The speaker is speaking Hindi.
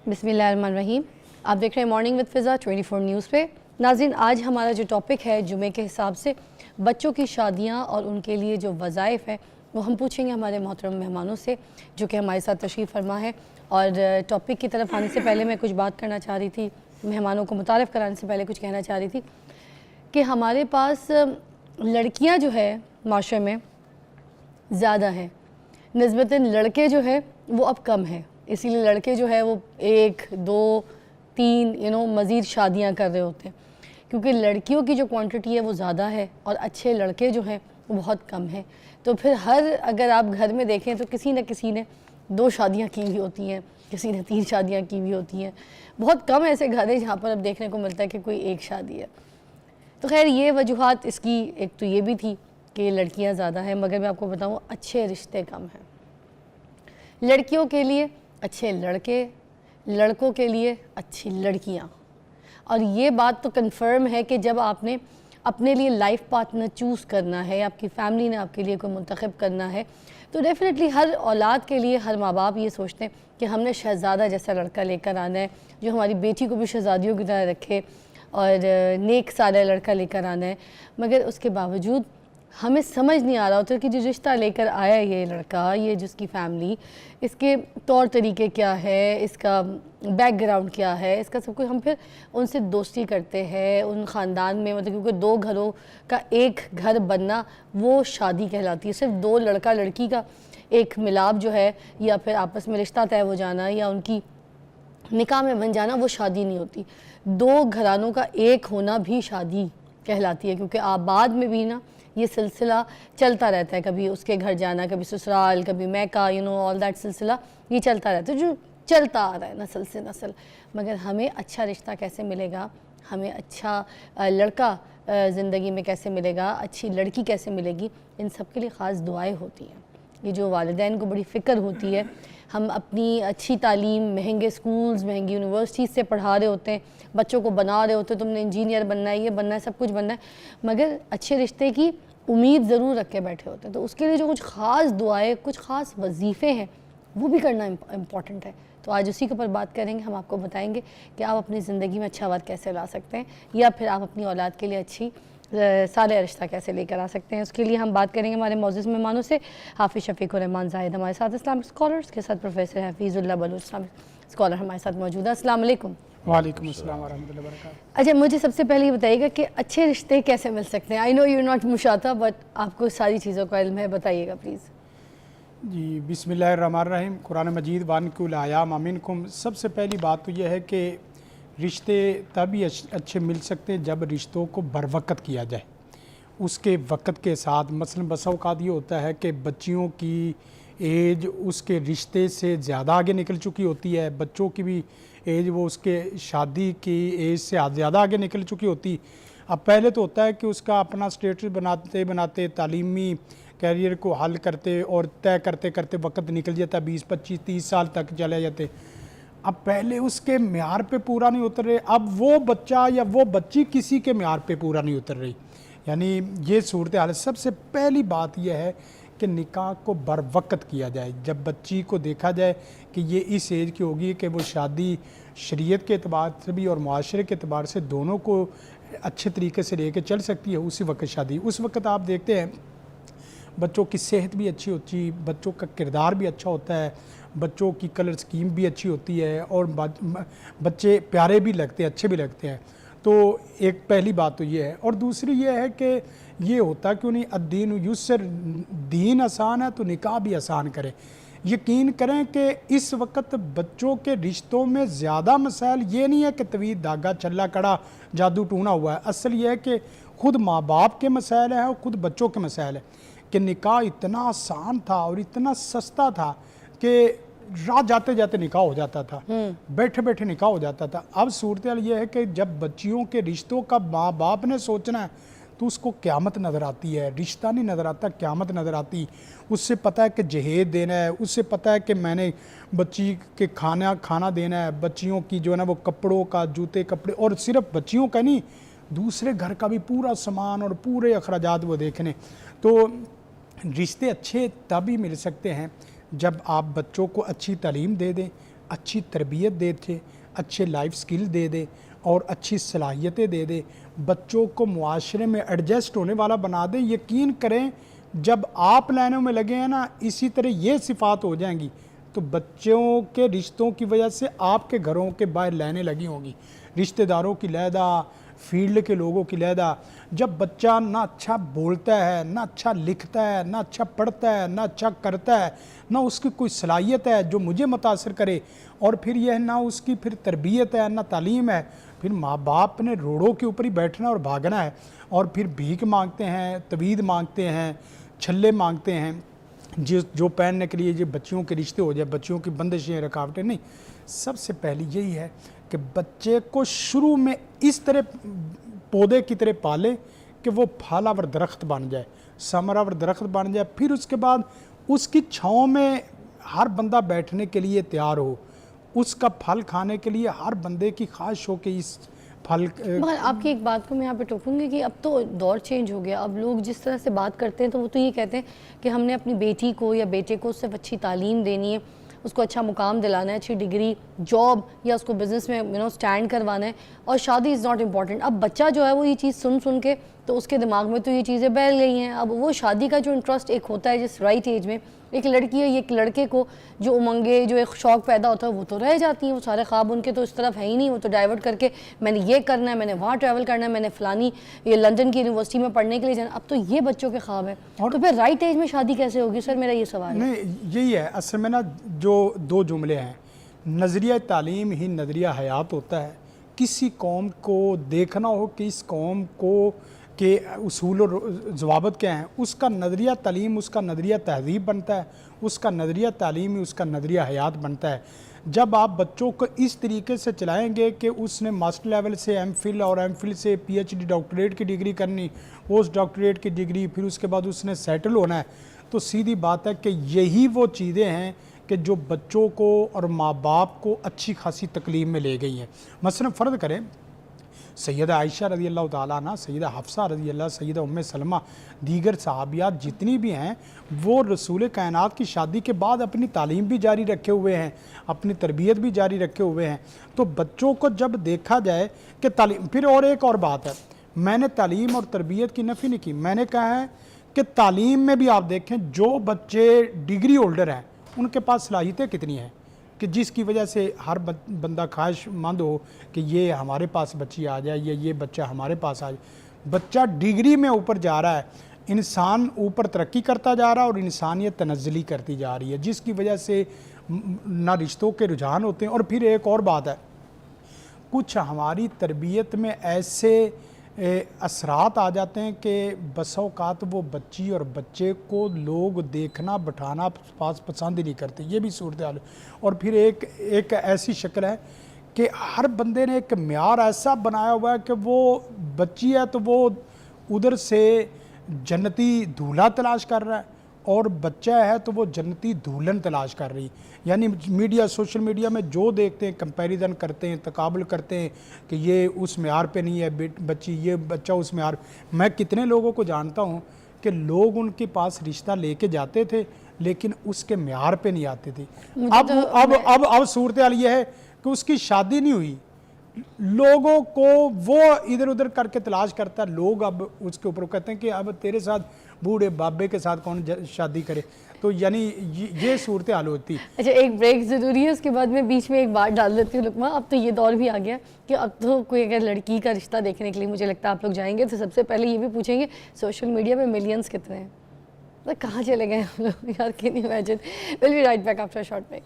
बिस्मिल्लाहिर्रहमानिर्रहीम। आप देख रहे हैं मॉर्निंग विद फ़िज़ा 24 न्यूज़ पे। नाज़रीन, आज हमारा जो टॉपिक है जुमे के हिसाब से बच्चों की शादियां और उनके लिए जो वज़ाइफ़ है वो हम पूछेंगे हमारे मोहतरम मेहमानों से जो कि हमारे साथ तशरीफ़ फरमा है। और टॉपिक की तरफ आने से पहले मैं कुछ बात करना चाह रही थी, मेहमानों को मुतारफ़ कराने से पहले कुछ कहना चाह रही थी कि हमारे पास लड़कियाँ जो है माशरे में ज़्यादा हैं निस्बतन, लड़के जो है वो अब कम है। इसीलिए लड़के जो है वो 1, 2, 3 मज़ीद शादियां कर रहे होते हैं, क्योंकि लड़कियों की जो क्वांटिटी है वो ज़्यादा है और अच्छे लड़के जो हैं वो बहुत कम हैं। तो फिर अगर आप घर में देखें तो किसी न किसी ने 2 शादियां की हुई होती हैं, किसी ने 3 शादियां की हुई होती हैं। बहुत कम ऐसे घर हैं जहाँ पर अब देखने को मिलता है कि कोई एक शादी है। तो खैर ये वजूहात इसकी एक तो ये भी थी कि लड़कियाँ ज़्यादा हैं, मगर मैं आपको बताऊँ अच्छे रिश्ते कम हैं। लड़कियों के लिए अच्छे लड़के, लड़कों के लिए अच्छी लड़कियाँ। और ये बात तो कंफर्म है कि जब आपने अपने लिए लाइफ पार्टनर चूज़ करना है, आपकी फैमिली ने आपके लिए कोई मुंतखब करना है, तो डेफ़िनेटली हर औलाद के लिए हर माँ बाप ये सोचते हैं कि हमने शहज़ादा जैसा लड़का लेकर आना है जो हमारी बेटी को भी शहज़ादियों की तरह रखे और नेक सारा लड़का लेकर आना है। मगर उसके बावजूद हमें समझ नहीं आ रहा होता कि जो रिश्ता लेकर आया ये लड़का, ये जिसकी फैमिली, इसके तौर तरीके क्या है, इसका बैकग्राउंड क्या है, इसका सब कुछ। हम फिर उनसे दोस्ती करते हैं उन ख़ानदान में, मतलब क्योंकि 2 घरों का एक घर बनना वो शादी कहलाती है। सिर्फ 2 लड़का लड़की का एक मिलाप जो है या फिर आपस में रिश्ता तय हो जाना या उनकी निकाह में बन जाना वो शादी नहीं होती। 2 घरानों का एक होना भी शादी कहलाती है, क्योंकि आप बाद में भी ना ये सिलसिला चलता रहता है, कभी उसके घर जाना, कभी ससुराल, कभी मैका, ऑल दैट सिलसिला ये चलता रहता है, जो चलता आ रहा है नस्ल से नस्ल। मगर हमें अच्छा रिश्ता कैसे मिलेगा, हमें अच्छा लड़का ज़िंदगी में कैसे मिलेगा, अच्छी लड़की कैसे मिलेगी, इन सब के लिए ख़ास दुआएं होती हैं। ये जो वालिदैन को बड़ी फ़िक्र होती है। हम अपनी अच्छी तालीम महंगे स्कूल्स, महंगी यूनिवर्सिटीज़ से पढ़ा रहे होते हैं, बच्चों को बना रहे होते हैं, तुमने इंजीनियर बनना है, ये बनना है, सब कुछ बनना है, मगर अच्छे रिश्ते की उम्मीद ज़रूर रख के बैठे होते हैं। तो उसके लिए जो कुछ ख़ास दुआएं, कुछ ख़ास वजीफ़े हैं वो भी करना इम्पॉर्टेंट है। तो आज उसी के ऊपर बात करेंगे। हम आपको बताएंगे कि आप अपनी ज़िंदगी में अच्छा वक्त कैसे ला सकते हैं या फिर आप अपनी औलाद के लिए अच्छी सारे रिश्ता कैसे लेकर आ सकते हैं। उसके लिए हम बात करेंगे हमारे मौजूद मेहमानों से। हाफिज़ शफ़ीक और रहमान ज़ाहिद हमारे साथ इस्लामिक स्कॉलर्स के साथ प्रोफेसर हफीज़ुल्लाह बलूच इस्लामिक स्कॉलर हमारे साथ मौजूद है। अस्सलाम वालेकुम। वालेकुम अस्सलाम वरहमतुल्लाहि वबरकातुहू। अच्छा, मुझे सबसे पहले ये बताइएगा कि अच्छे रिश्ते कैसे मिल सकते हैं। आई नो यू नॉट मुशाता, बट आपको सारी चीज़ों का इल्म है, बताइएगा प्लीज़। जी, बिस्मिल्लाहिर्रहमानिर्रहीम। कुरान मजीद वानकुल आयाम मिनकुम। सबसे पहली बात तो यह है कि रिश्ते तभी अच्छे मिल सकते हैं जब रिश्तों को बरवक़्त किया जाए, उसके वक़्त के साथ। मसलन बसा औक़ात ये होता है कि बच्चियों की एज उसके रिश्ते से ज़्यादा आगे निकल चुकी होती है, बच्चों की भी एज वो उसके शादी की एज से ज़्यादा आगे निकल चुकी होती। अब पहले तो होता है कि उसका अपना स्टेटस बनाते बनाते तालीमी कैरियर को हल करते और तय करते करते वक्त निकल जाता, 20, 25, 30 साल तक चले जाते। अब पहले उसके म्यार पे पूरा नहीं उतर रहे, अब वो बच्चा या वो बच्ची किसी के म्यार पे पूरा नहीं उतर रही, यानी ये सूरत हाल है। सबसे पहली बात यह है कि निकाह को बर वक्त किया जाए। जब बच्ची को देखा जाए कि ये इस एज की होगी कि वो शादी शरीयत के अतबार से भी और माशरे के अतबार से दोनों को अच्छे तरीके से लेके चल सकती है, उसी वक्त शादी। उस वक्त आप देखते हैं बच्चों की सेहत भी अच्छी होती है, बच्चों का किरदार भी अच्छा होता है, बच्चों की कलर स्कीम भी अच्छी होती है और बच्चे प्यारे भी लगते हैं, अच्छे भी लगते हैं। तो एक पहली बात तो ये है। और दूसरी ये है कि ये होता क्यों नहीं, अद्दीन युस्र, दीन आसान है तो निकाह भी आसान करें। यकीन करें कि इस वक्त बच्चों के रिश्तों में ज़्यादा मसाइल ये नहीं है कि तवील धागा चल्ला कड़ा जादू टूना हुआ है। असल ये है कि ख़ुद माँ बाप के मसाइल हैं और ख़ुद बच्चों के मसाइल हैं। कि निकाह इतना आसान था और इतना सस्ता था कि रात जाते जाते निकाह हो जाता था, बैठे बैठे निकाह हो जाता था। अब सूरत हाल ये है कि जब बच्चियों के रिश्तों का माँ बाप ने सोचना है तो उसको क़यामत नज़र आती है, रिश्ता नहीं नज़र आता, क़यामत नज़र आती। उससे पता है कि जहेज देना है, उससे पता है कि मैंने बच्ची के खाना देना है, बच्चियों की जो है ना वो कपड़ों का, जूते कपड़े, और सिर्फ बच्चियों का नहीं दूसरे घर का भी पूरा सामान और पूरे अखराजात वो देखने। तो रिश्ते अच्छे तभी मिल सकते हैं जब आप बच्चों को अच्छी तालीम दे दें, अच्छी तरबियत दे दे, अच्छे लाइफ स्किल दे दे और अच्छी सलाहियतें दे दे, बच्चों को मुआशरे में एडजस्ट होने वाला बना दे। यकीन करें जब आप लाइनों में लगे हैं ना, इसी तरह ये सिफात हो जाएंगी तो बच्चों के रिश्तों की वजह से आपके घरों के बाहर लाइनें लगी होंगी, रिश्तेदारों की लहदा, फील्ड के लोगों की लहदा। जब बच्चा ना अच्छा बोलता है, ना अच्छा लिखता है, ना अच्छा पढ़ता है, ना अच्छा करता है, ना उसकी कोई सलाहियत है जो मुझे मुतासर करे, और फिर यह ना उसकी फिर तरबियत है, ना तालीम है, फिर माँ बाप ने रोड़ों के ऊपर ही बैठना और भागना है, और फिर भीख मांगते हैं, तवीद मांगते हैं, छल्ले मांगते हैं जो पहनने के लिए जो बच्चियों के रिश्ते हो जाए, बच्चियों की बंदिशें, रुकावटें नहीं। सबसे पहली यही है कि बच्चे को शुरू में इस तरह पौधे की तरह पाले कि वो फलावर दरख्त बन जाए, समरावर दरख्त बन जाए। फिर उसके बाद उसकी छाँव में हर बंदा बैठने के लिए तैयार हो, उसका फल खाने के लिए हर बंदे की ख्वाहिश हो कि इस फल। मगर आपकी एक बात को मैं यहाँ पे टोकूंगी कि अब तो दौर चेंज हो गया। अब लोग जिस तरह से बात करते हैं तो वो तो ये कहते हैं कि हमने अपनी बेटी को या बेटे को सिर्फ अच्छी तालीम देनी है, उसको अच्छा मुकाम दिलाना है, अच्छी डिग्री, जॉब, या उसको बिज़नेस में स्टैंड करवाना है, और शादी इज़ नॉट इम्पॉर्टेंट। अब बच्चा जो है वो ये चीज़ सुन सुन के तो उसके दिमाग में तो ये चीज़ें बैठ गई हैं। अब वो शादी का जो इंटरेस्ट एक होता है जिस राइट एज में, एक लड़की है, एक लड़के को जो उमंगे, जो एक शौक़ पैदा होता है वो तो रह जाती हैं। वो सारे ख्वाब उनके तो इस तरफ है ही नहीं, वो तो डाइवर्ट करके मैंने ये करना है, मैंने वहाँ ट्रैवल करना है, मैंने फ़लानी ये लंदन की यूनिवर्सिटी में पढ़ने के लिए जाना। अब तो ये बच्चों के ख्वाब है, तो फिर राइट एज में शादी कैसे होगी सर? मेरा ये सवाल है। नहीं, यही है असल में ना, जो दो जुमले हैं, नज़रिया तालीम ही नज़रिया हयात होता है। किसी कौम को देखना हो कि इस कौम को के उसूल और ज़वाबत क्या हैं, उसका नज़रिया तालीम, उसका नज़रिया तहज़ीब बनता है, उसका नज़रिया तालीम ही उसका नज़रिया हयात बनता है। जब आप बच्चों को इस तरीके से चलाएंगे कि उसने मास्टर लेवल से एमफिल और एमफिल से पीएचडी डॉक्टरेट की डिग्री करनी, पोस्ट डॉक्टरेट की डिग्री, फिर उसके बाद उसने सेटल होना है, तो सीधी बात है कि यही वो चीज़ें हैं कि जो बच्चों को और माँ बाप को अच्छी खासी तकलीफ में ले गई हैं। मसलन फ़र्ज़ करें सैयदा आयशा रज़ी अल्लाह ताला अन्हा, सैयदा हफ्सा रज़ी अल्लाह, सैयदा उम्मे सलमा, दीगर सहाबियात जितनी भी हैं वो रसूल कायनात की शादी के बाद अपनी तालीम भी जारी रखे हुए हैं, अपनी तरबियत भी जारी रखे हुए हैं। तो बच्चों को जब देखा जाए कि तालीम, फिर और एक और बात है, मैंने तालीम और तरबियत की नफ़ी नहीं की, मैंने कहा है कि तालीम में भी आप देखें जो बच्चे डिग्री होल्डर हैं उनके पास सलाहियतें कितनी हैं कि जिसकी वजह से हर बंदा ख्वाहिशमंद हो कि ये हमारे पास बच्ची आ जाए या ये बच्चा हमारे पास आ जाए। बच्चा डिग्री में ऊपर जा रहा है, इंसान ऊपर तरक्की करता जा रहा है और इंसानियत तनज़्ज़ुली करती जा रही है, जिसकी वजह से ना रिश्तों के रुझान होते हैं। और फिर एक और बात है, कुछ हमारी तरबियत में ऐसे असरात आ जाते हैं कि बसा औक़ात वो बच्ची और बच्चे को लोग देखना बिठाना पास पसंद ही नहीं करते, ये भी सूरत हाल है। और फिर एक ऐसी शक्ल है कि हर बंदे ने एक म्यार ऐसा बनाया हुआ है कि वो बच्ची है तो वो उधर से जन्नती दूल्हा तलाश कर रहा है और बच्चा है तो वो जन्नती दुल्हन तलाश कर रही। यानी मीडिया, सोशल मीडिया में जो देखते हैं कंपैरिजन करते हैं, तकाबुल करते हैं कि ये उस म्यार पे नहीं है बच्ची, ये बच्चा उस म्यार। मैं कितने लोगों को जानता हूँ कि लोग उनके पास रिश्ता लेके जाते थे लेकिन उसके म्यार पे नहीं आते थे। अब सूरत हाल ये है कि उसकी शादी नहीं हुई, लोगों को वो इधर उधर करके तलाश करता है। लोग अब उसके ऊपर कहते हैं कि अब तेरे साथ बूढ़े बाबे के साथ कौन शादी करे, तो यानी ये सूरत हाल होती। अच्छा, एक ब्रेक ज़रूरी है, उसके बाद मैं बीच में एक बात डाल देती हूँ लुकमा। अब तो ये दौर भी आ गया कि अब तो कोई अगर लड़की का रिश्ता देखने के लिए मुझे लगता है आप लोग जाएंगे तो सबसे पहले ये भी पूछेंगे सोशल मीडिया पे मिलियंस कितने हैं, तो कहाँ चले गए हम लोग यार, can you imagine. Will be right back after a short break.